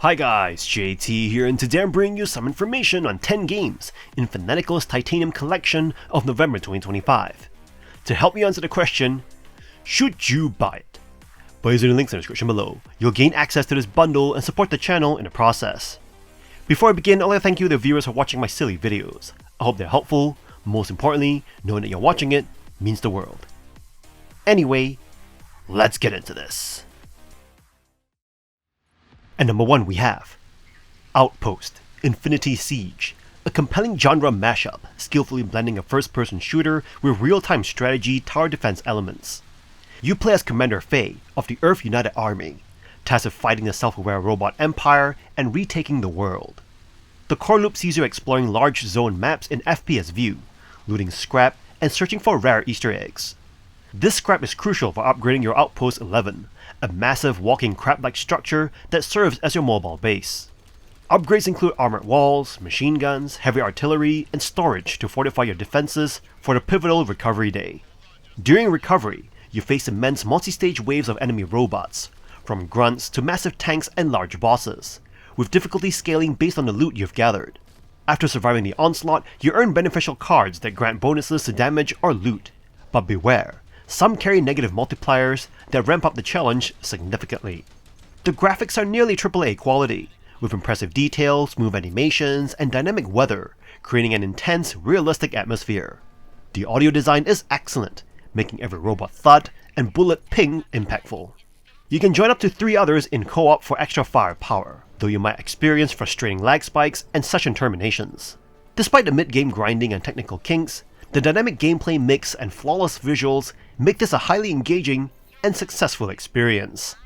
Hi guys, JT here, and today I'm bringing you some information on 10 games in Fanatical's Titanium Collection of November 2025. To help me answer the question, should you buy it? By using the links in the description below, you'll gain access to this bundle and support the channel in the process. Before I begin, I'd like to thank you the viewers for watching my silly videos. I hope they're helpful. Most importantly, knowing that you're watching it means the world. Anyway, let's get into this. At number 1 we have Outpost, Infinity Siege, a compelling genre mashup, skillfully blending a first-person shooter with real-time strategy tower defense elements. You play as Commander Faye of the Earth United Army, tasked with fighting the self-aware robot empire and retaking the world. The core loop sees you exploring large zone maps in FPS view, looting scrap and searching for rare Easter eggs. This scrap is crucial for upgrading your Outpost 11, a massive walking crab-like structure that serves as your mobile base. Upgrades include armored walls, machine guns, heavy artillery, and storage to fortify your defenses for the pivotal recovery day. During recovery, you face immense multi-stage waves of enemy robots, from grunts to massive tanks and large bosses, with difficulty scaling based on the loot you've gathered. After surviving the onslaught, you earn beneficial cards that grant bonuses to damage or loot, but beware. Some carry negative multipliers that ramp up the challenge significantly. The graphics are nearly AAA quality, with impressive detail, smooth animations, and dynamic weather, creating an intense, realistic atmosphere. The audio design is excellent, making every robot thud and bullet ping impactful. You can join up to 3 others in co-op for extra firepower, though you might experience frustrating lag spikes and session terminations. Despite the mid-game grinding and technical kinks, the dynamic gameplay mix and flawless visuals make this a highly engaging and successful experience.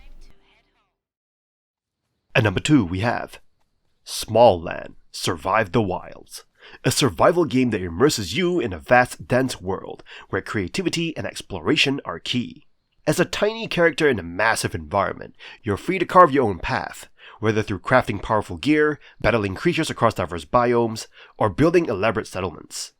At number 2 we have Smalland, Survive the Wilds, a survival game that immerses you in a vast, dense world where creativity and exploration are key. As a tiny character in a massive environment, you're free to carve your own path, whether through crafting powerful gear, battling creatures across diverse biomes, or building elaborate settlements.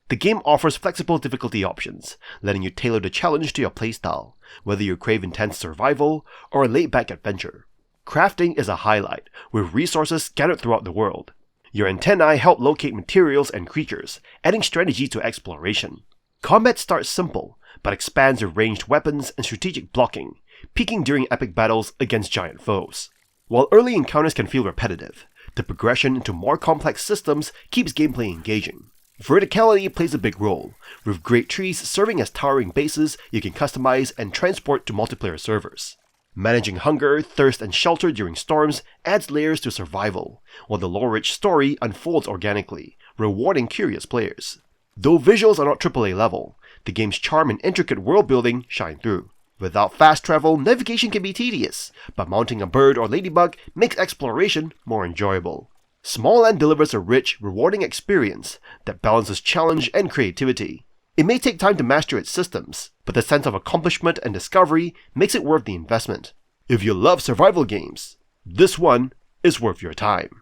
The game offers flexible difficulty options, letting you tailor the challenge to your playstyle, whether you crave intense survival or a laid-back adventure. Crafting is a highlight, with resources scattered throughout the world. Your antennae help locate materials and creatures, adding strategy to exploration. Combat starts simple, but expands with ranged weapons and strategic blocking, peaking during epic battles against giant foes. While early encounters can feel repetitive, the progression into more complex systems keeps gameplay engaging. Verticality plays a big role, with great trees serving as towering bases you can customize and transport to multiplayer servers. Managing hunger, thirst, and shelter during storms adds layers to survival, while the lore-rich story unfolds organically, rewarding curious players. Though visuals are not AAA level, the game's charm and intricate world-building shine through. Without fast travel, navigation can be tedious, but mounting a bird or ladybug makes exploration more enjoyable. Smalland delivers a rich, rewarding experience that balances challenge and creativity. It may take time to master its systems, but the sense of accomplishment and discovery makes it worth the investment. If you love survival games, this one is worth your time.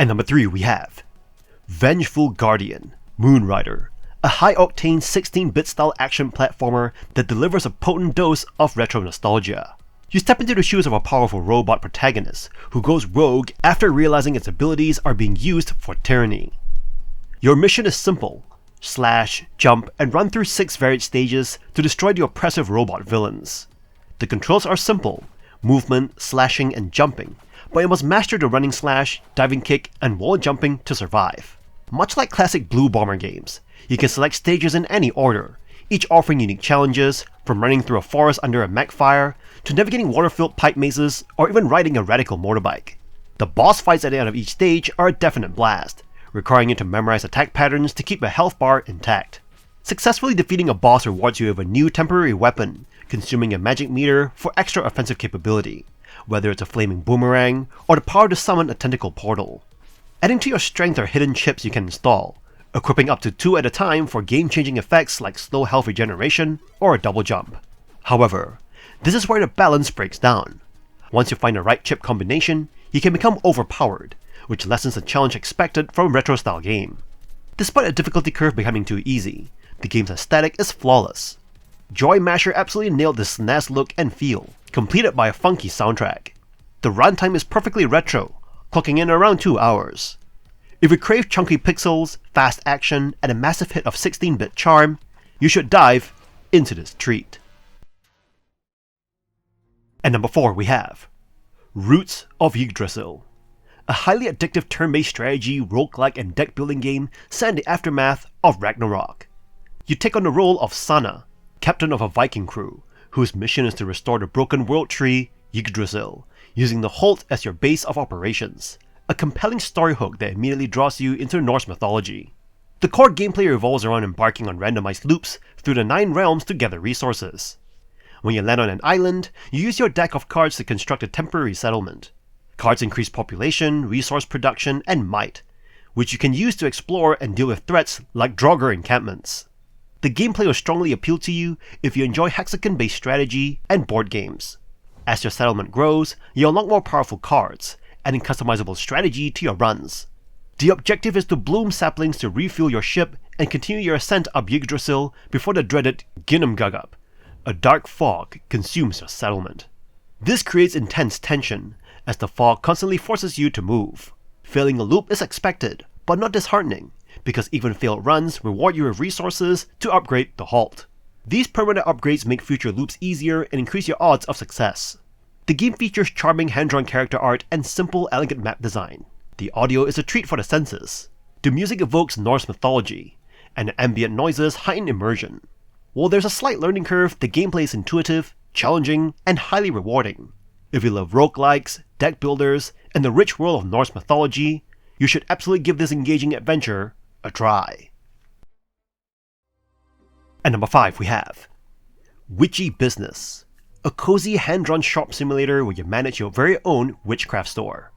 At number 3 we have Vengeful Guardian, Moonrider, a high-octane 16-bit style action platformer that delivers a potent dose of retro nostalgia. You step into the shoes of a powerful robot protagonist who goes rogue after realizing its abilities are being used for tyranny. Your mission is simple: slash, jump, and run through 6 varied stages to destroy the oppressive robot villains. The controls are simple: movement, slashing, and jumping, but you must master the running slash, diving kick, and wall jumping to survive. Much like classic Blue Bomber games, you can select stages in any order, each offering unique challenges, from running through a forest under a mech fire, to navigating water-filled pipe mazes, or even riding a radical motorbike. The boss fights at the end of each stage are a definite blast, requiring you to memorize attack patterns to keep a health bar intact. Successfully defeating a boss rewards you with a new temporary weapon, consuming a magic meter for extra offensive capability, whether it's a flaming boomerang or the power to summon a tentacle portal. Adding to your strength are hidden chips you can install, equipping up to 2 at a time for game-changing effects like slow health regeneration or a double jump. However, this is where the balance breaks down. Once you find the right chip combination, you can become overpowered, which lessens the challenge expected from a retro-style game. Despite a difficulty curve becoming too easy, the game's aesthetic is flawless. Joy Masher absolutely nailed the SNES look and feel, completed by a funky soundtrack. The runtime is perfectly retro, clocking in around 2 hours. If you crave chunky pixels, fast action, and a massive hit of 16-bit charm, you should dive into this treat. At number 4 we have Roots of Yggdrasil, a highly addictive turn-based strategy, roguelike, and deck-building game set in the aftermath of Ragnarok. You take on the role of Sana, captain of a Viking crew, whose mission is to restore the broken world tree, Yggdrasil, using the Holt as your base of operations, a compelling story hook that immediately draws you into Norse mythology. The core gameplay revolves around embarking on randomized loops through the 9 realms to gather resources. When you land on an island, you use your deck of cards to construct a temporary settlement. Cards increase population, resource production, and might, which you can use to explore and deal with threats like Draugr encampments. The gameplay will strongly appeal to you if you enjoy hexagon-based strategy and board games. As your settlement grows, you unlock more powerful cards, adding customizable strategy to your runs. The objective is to bloom saplings to refuel your ship and continue your ascent up Yggdrasil before the dreaded Ginnungagap, a dark fog, consumes your settlement. This creates intense tension, as the fog constantly forces you to move. Failing a loop is expected, but not disheartening, because even failed runs reward you with resources to upgrade the Halt. These permanent upgrades make future loops easier and increase your odds of success. The game features charming hand-drawn character art and simple, elegant map design. The audio is a treat for the senses. The music evokes Norse mythology, and the ambient noises heighten immersion. While there's a slight learning curve, the gameplay is intuitive, challenging, and highly rewarding. If you love roguelikes, deck builders, and the rich world of Norse mythology, you should absolutely give this engaging adventure a try. At number 5 we have Witchy Business, a cozy hand-drawn shop simulator where you manage your very own witchcraft store.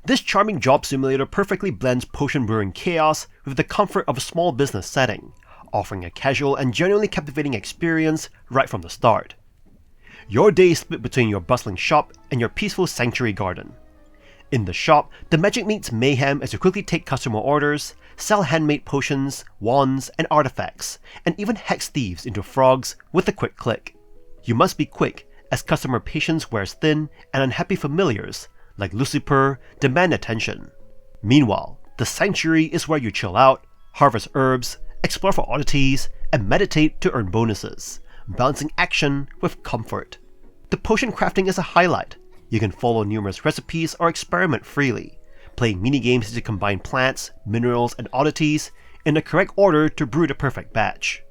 This charming job simulator perfectly blends potion brewing chaos with the comfort of a small business setting, offering a casual and genuinely captivating experience right from the start. Your day is split between your bustling shop and your peaceful sanctuary garden. In the shop, the magic meets mayhem as you quickly take customer orders, sell handmade potions, wands, and artifacts, and even hex thieves into frogs with a quick click. You must be quick, as customer patience wears thin and unhappy familiars, like Lucifer, demand attention. Meanwhile, the sanctuary is where you chill out, harvest herbs, explore for oddities, and meditate to earn bonuses, balancing action with comfort. The potion crafting is a highlight. You can follow numerous recipes or experiment freely, playing minigames to combine plants, minerals, and oddities in the correct order to brew the perfect batch.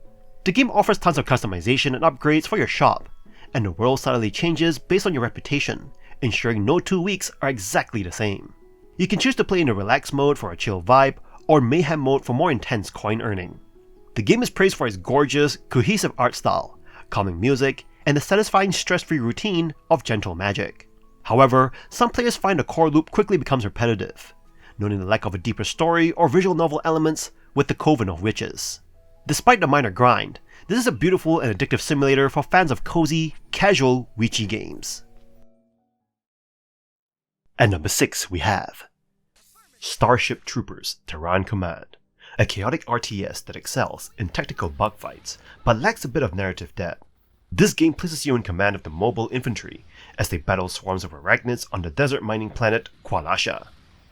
The game offers tons of customization and upgrades for your shop, and the world subtly changes based on your reputation, ensuring no 2 weeks are exactly the same. You can choose to play in the relax mode for a chill vibe, or mayhem mode for more intense coin earning. The game is praised for its gorgeous, cohesive art style, calming music, and the satisfying stress-free routine of gentle magic. However, some players find the core loop quickly becomes repetitive, noting the lack of a deeper story or visual novel elements with the Coven of Witches. Despite the minor grind, this is a beautiful and addictive simulator for fans of cozy, casual, witchy games. At number 6 we have Starship Troopers Terran Command, a chaotic RTS that excels in tactical bug fights, but lacks a bit of narrative depth. This game places you in command of the mobile infantry as they battle swarms of arachnids on the desert mining planet Qualasha.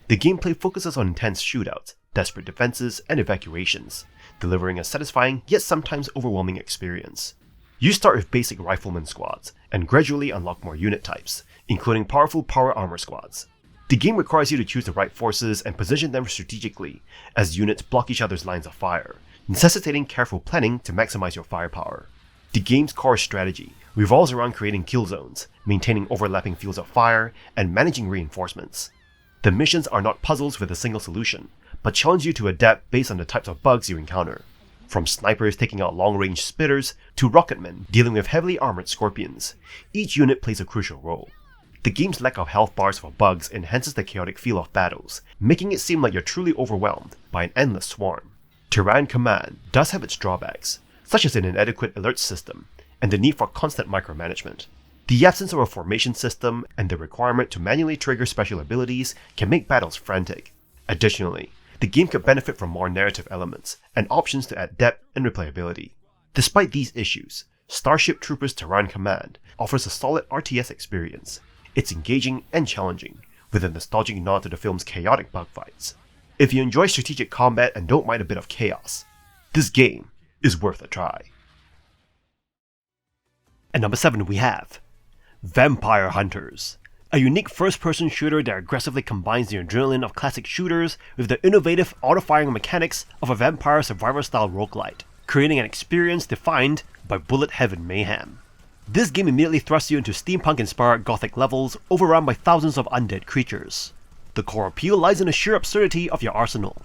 The gameplay focuses on intense shootouts, desperate defenses, and evacuations, delivering a satisfying yet sometimes overwhelming experience. You start with basic rifleman squads, and gradually unlock more unit types, including powerful power armor squads. The game requires you to choose the right forces and position them strategically, as units block each other's lines of fire, necessitating careful planning to maximize your firepower. The game's core strategy revolves around creating kill zones, maintaining overlapping fields of fire, and managing reinforcements. The missions are not puzzles with a single solution, but challenge you to adapt based on the types of bugs you encounter. From snipers taking out long-range spitters to rocketmen dealing with heavily armored scorpions, each unit plays a crucial role. The game's lack of health bars for bugs enhances the chaotic feel of battles, making it seem like you're truly overwhelmed by an endless swarm. Terran Command does have its drawbacks, such as an inadequate alert system and the need for constant micromanagement. The absence of a formation system and the requirement to manually trigger special abilities can make battles frantic. Additionally, the game could benefit from more narrative elements and options to add depth and replayability. Despite these issues, Starship Troopers Terran Command offers a solid RTS experience, It's engaging and challenging, with a nostalgic nod to the film's chaotic bug fights. If you enjoy strategic combat and don't mind a bit of chaos, this game is worth a try. At number 7 we have Vampire Hunters, a unique first-person shooter that aggressively combines the adrenaline of classic shooters with the innovative auto-firing mechanics of a vampire survivor-style roguelite, creating an experience defined by bullet-heaven mayhem. This game immediately thrusts you into steampunk-inspired gothic levels overrun by thousands of undead creatures. The core appeal lies in the sheer absurdity of your arsenal.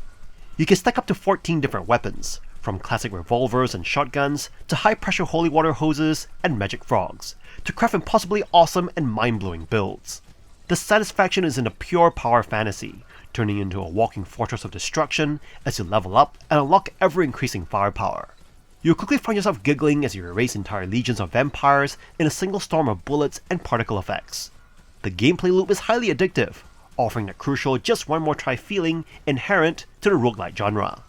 You can stack up to 14 different weapons, from classic revolvers and shotguns to high-pressure holy water hoses and magic frogs, to craft impossibly awesome and mind-blowing builds. The satisfaction is in a pure power fantasy, turning into a walking fortress of destruction as you level up and unlock ever-increasing firepower. You'll quickly find yourself giggling as you erase entire legions of vampires in a single storm of bullets and particle effects. The gameplay loop is highly addictive, offering the crucial just one more try feeling inherent to the roguelite genre.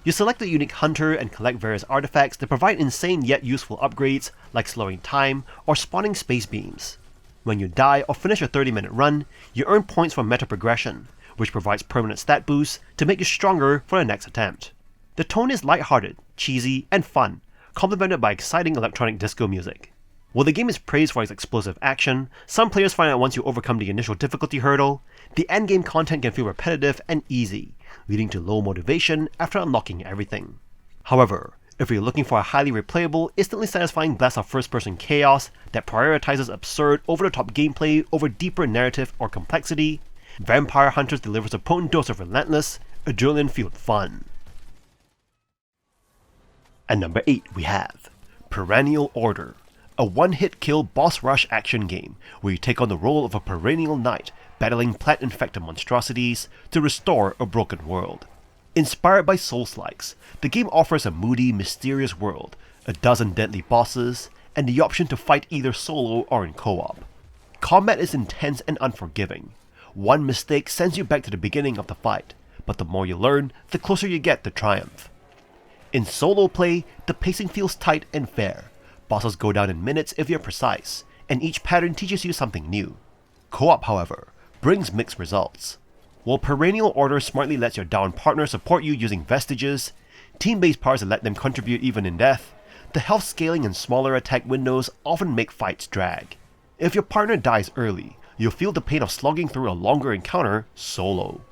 You select the unique hunter and collect various artifacts that provide insane yet useful upgrades like slowing time or spawning space beams. When you die or finish a 30-minute run, you earn points for meta progression, which provides permanent stat boosts to make you stronger for the next attempt. The tone is lighthearted, cheesy, and fun, complemented by exciting electronic disco music. While the game is praised for its explosive action, some players find that once you overcome the initial difficulty hurdle, the endgame content can feel repetitive and easy, leading to low motivation after unlocking everything. However, if you're looking for a highly replayable, instantly satisfying blast of first-person chaos that prioritizes absurd, over-the-top gameplay over deeper narrative or complexity, Vampire Hunters delivers a potent dose of relentless, adrenaline-fueled fun. At number 8 we have Perennial Order, a one-hit kill boss rush action game where you take on the role of a perennial knight battling plant-infected monstrosities to restore a broken world. Inspired by Souls-likes, the game offers a moody, mysterious world, a dozen deadly bosses, and the option to fight either solo or in co-op. Combat is intense and unforgiving. One mistake sends you back to the beginning of the fight, but the more you learn, the closer you get to triumph. In solo play, the pacing feels tight and fair. Bosses go down in minutes if you're precise, and each pattern teaches you something new. Co-op, however, brings mixed results. While Perennial Order smartly lets your down partner support you using vestiges, team-based powers that let them contribute even in death, the health scaling and smaller attack windows often make fights drag. If your partner dies early, you'll feel the pain of slogging through a longer encounter solo.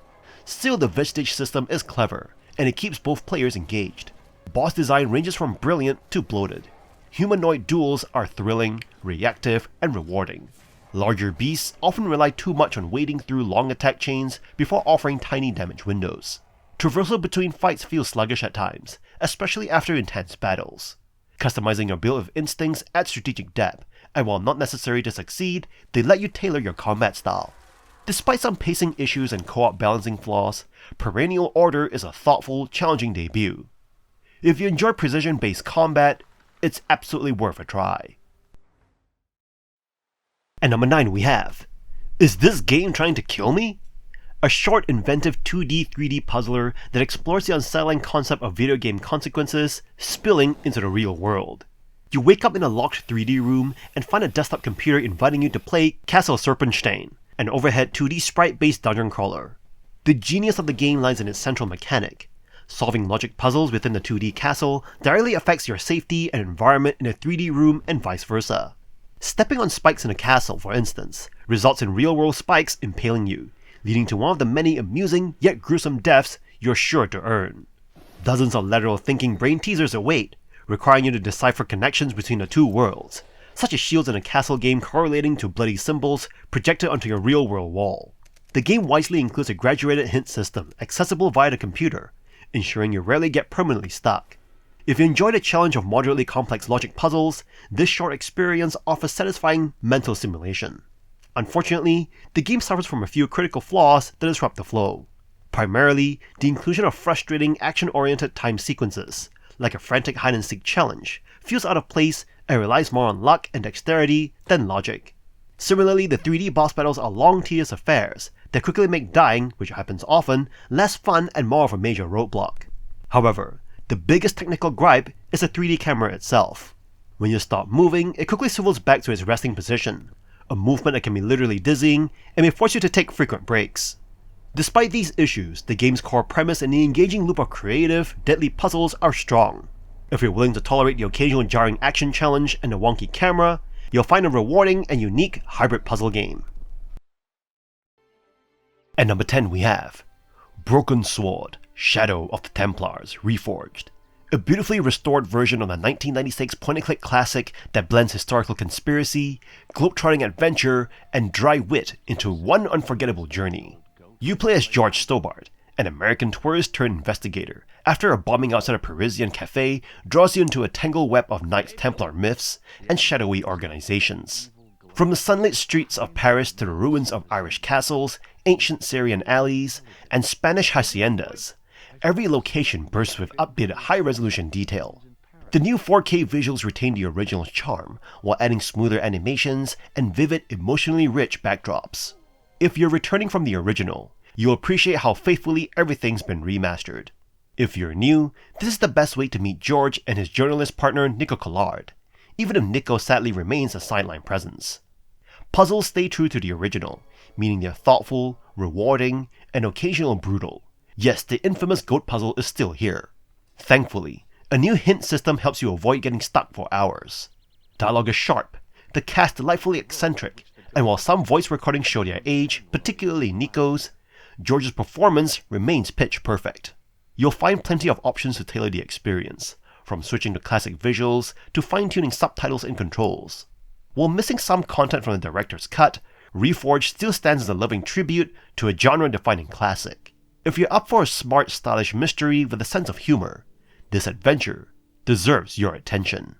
Still, the vestige system is clever, and it keeps both players engaged. Boss design ranges from brilliant to bloated. Humanoid duels are thrilling, reactive, and rewarding. Larger beasts often rely too much on wading through long attack chains before offering tiny damage windows. Traversal between fights feels sluggish at times, especially after intense battles. Customizing your build with instincts adds strategic depth, and while not necessary to succeed, they let you tailor your combat style. Despite some pacing issues and co-op balancing flaws, Perennial Order is a thoughtful, challenging debut. If you enjoy precision-based combat, it's absolutely worth a try. At number 9 we have Is This Game Trying to Kill Me? A short, inventive 2D, 3D puzzler that explores the unsettling concept of video game consequences spilling into the real world. You wake up in a locked 3D room and find a desktop computer inviting you to play Castle Serpenstein, an overhead 2D sprite-based dungeon crawler. The genius of the game lies in its central mechanic. Solving logic puzzles within the 2D castle directly affects your safety and environment in a 3D room and vice versa. Stepping on spikes in a castle, for instance, results in real-world spikes impaling you, leading to one of the many amusing yet gruesome deaths you're sure to earn. Dozens of lateral thinking brain teasers await, requiring you to decipher connections between the two worlds, such as shields in a castle game correlating to bloody symbols projected onto your real-world wall. The game wisely includes a graduated hint system accessible via the computer, ensuring you rarely get permanently stuck. If you enjoy the challenge of moderately complex logic puzzles, this short experience offers satisfying mental stimulation. Unfortunately, the game suffers from a few critical flaws that disrupt the flow. Primarily, the inclusion of frustrating action-oriented time sequences, like a frantic hide-and-seek challenge, feels out of place and relies more on luck and dexterity than logic. Similarly, the 3D boss battles are long, tedious affairs that quickly make dying, which happens often, less fun and more of a major roadblock. However, the biggest technical gripe is the 3D camera itself. When you stop moving, it quickly swivels back to its resting position, a movement that can be literally dizzying, and may force you to take frequent breaks. Despite these issues, the game's core premise and the engaging loop of creative, deadly puzzles are strong. If you're willing to tolerate the occasional jarring action challenge and the wonky camera, you'll find a rewarding and unique hybrid puzzle game. At number 10 we have Broken Sword, Shadow of the Templars, Reforged. A beautifully restored version of the 1996 point-and-click classic that blends historical conspiracy, globetrotting adventure, and dry wit into one unforgettable journey. You play as George Stobart, an American tourist turned investigator, after a bombing outside a Parisian cafe draws you into a tangled web of Knights Templar myths and shadowy organizations. From the sunlit streets of Paris to the ruins of Irish castles, ancient Syrian alleys, and Spanish haciendas, every location bursts with updated high-resolution detail. The new 4K visuals retain the original's charm, while adding smoother animations and vivid, emotionally rich backdrops. If you're returning from the original, you'll appreciate how faithfully everything's been remastered. If you're new, this is the best way to meet George and his journalist partner Nico Collard, even if Nico sadly remains a sideline presence. Puzzles stay true to the original, meaning they're thoughtful, rewarding, and occasionally brutal. Yes, the infamous goat puzzle is still here. Thankfully, a new hint system helps you avoid getting stuck for hours. Dialogue is sharp, the cast delightfully eccentric, and while some voice recordings show their age, particularly Nico's, George's performance remains pitch perfect. You'll find plenty of options to tailor the experience, from switching to classic visuals to fine-tuning subtitles and controls. While missing some content from the director's cut, Reforged still stands as a loving tribute to a genre-defining classic. If you're up for a smart, stylish mystery with a sense of humor, this adventure deserves your attention.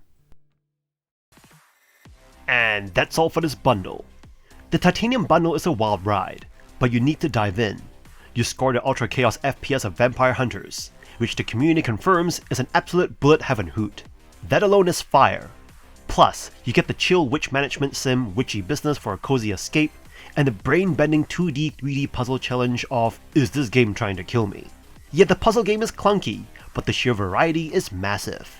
And that's all for this bundle. The Titanium bundle is a wild ride, but you need to dive in. You score the Ultra Chaos FPS of Vampire Hunters, which the community confirms is an absolute bullet heaven hoot. That alone is fire. Plus, you get the chill witch management sim Witchy Business for a cozy escape, and the brain-bending 2D 3D puzzle challenge of is this game trying to kill me? Yet the puzzle game is clunky, but the sheer variety is massive.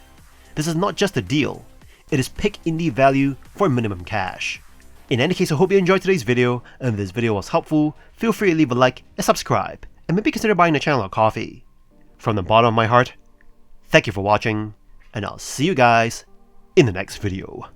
This is not just a deal, it is pick indie value for minimum cash. In any case, I hope you enjoyed today's video, and if this video was helpful, feel free to leave a like and subscribe, and maybe consider buying the channel a coffee. From the bottom of my heart, thank you for watching, and I'll see you guys in the next video.